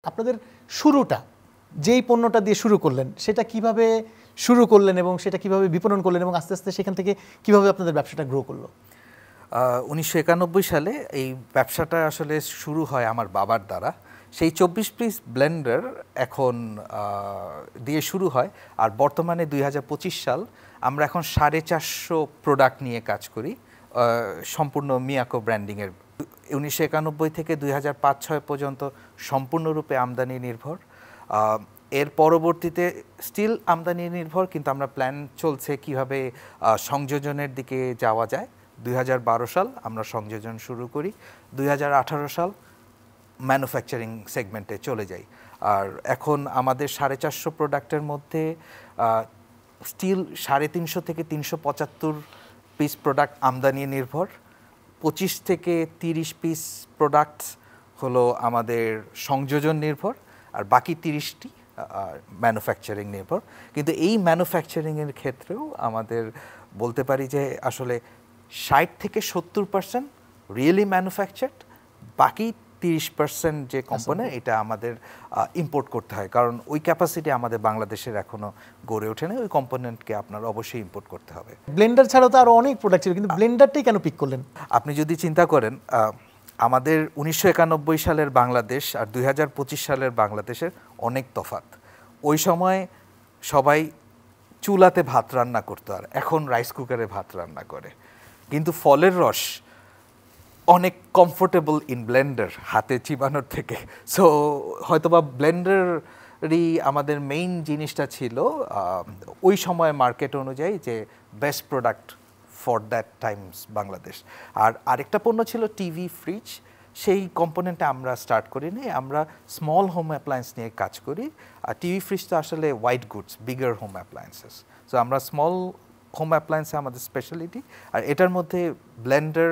আপনাদের শুরুটা যেই পণ্যটা দিয়ে শুরু করলেন সেটা কিভাবে শুরু করলেন এবং সেটা কিভাবে বিপণন করলেন এবং আস্তে আস্তে সেখান থেকে কিভাবে আপনাদের ব্যবসাটা গ্রো করলো? 1991 সালে এই ব্যবসাটা আসলে শুরু হয় আমার বাবার দ্বারা। সেই 24 পিস ব্লেন্ডার এখন দিয়ে শুরু হয়। আর বর্তমানে 2025 সাল, আমরা এখন 450 প্রোডাক্ট নিয়ে কাজ করি সম্পূর্ণ মিয়াকো ব্র্যান্ডিংয়ের। 1991 থেকে 2005-06 পর্যন্ত সম্পূর্ণরূপে আমদানি নির্ভর। এর পরবর্তীতে স্টিল আমদানি নির্ভর, কিন্তু আমরা প্ল্যান চলছে কিভাবে সংযোজনের দিকে যাওয়া যায়। 2012 সাল আমরা সংযোজন শুরু করি, 2018 সাল ম্যানুফ্যাকচারিং সেগমেন্টে চলে যাই। আর এখন আমাদের 450 প্রোডাক্টের মধ্যে স্টিল 350 থেকে 375 পিস প্রোডাক্ট আমদানি নির্ভর, 25 থেকে 30 পিস প্রোডাক্টস হলো আমাদের সংযোজন নির্ভর, আর বাকি 30টি ম্যানুফ্যাকচারিং নির্ভর। কিন্তু এই ম্যানুফ্যাকচারিংয়ের ক্ষেত্রেও আমাদের বলতে পারি যে আসলে 60 থেকে 70% রিয়েলি ম্যানুফ্যাকচার্ড, বাকি 30% যে কম্পোনেন্ট এটা আমাদের ইম্পোর্ট করতে হয়, কারণ ওই ক্যাপাসিটি আমাদের বাংলাদেশের এখনো গড়ে ওঠে না। ওই কম্পোনেন্টকে আপনার অবশ্যই ইম্পোর্ট করতে হবে। ব্লেন্ডার ছাড়াও তো আরো অনেক প্রোডাক্ট ছিল, কিন্তু ব্লেন্ডারটাই কেন পিক করলেন? আপনি যদি চিন্তা করেন, আমাদের 1991 সালের বাংলাদেশ আর 2025 সালের বাংলাদেশের অনেক তফাৎ। ওই সময় সবাই চুলাতে ভাত রান্না করতো, আর এখন রাইস কুকারে ভাত রান্না করে। কিন্তু ফলের রস অনেক কমফোর্টেবল ইন ব্লেন্ডার, হাতে চিবানোর থেকে। সো হয়তোবা ব্লেন্ডারই আমাদের মেইন জিনিসটা ছিল ওই সময় মার্কেট অনুযায়ী, যে best product for that times Bangladesh. আর আরেকটা পণ্য ছিল টিভি, ফ্রিজ। সেই কম্পোনেন্টে আমরা স্টার্ট করিনি, আমরা স্মল হোম অ্যাপ্লায়েন্স নিয়ে কাজ করি। আর টিভি, ফ্রিজ তো আসলে white goods, bigger home appliances. So আমরা স্মল হোম অ্যাপ্লায়েন্সে আমাদের স্পেশালিটি। আর এটার মধ্যে ব্লেন্ডার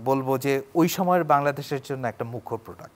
বলবো যে ওই সময়ের বাংলাদেশের জন্য একটা মুখ্য প্রোডাক্ট।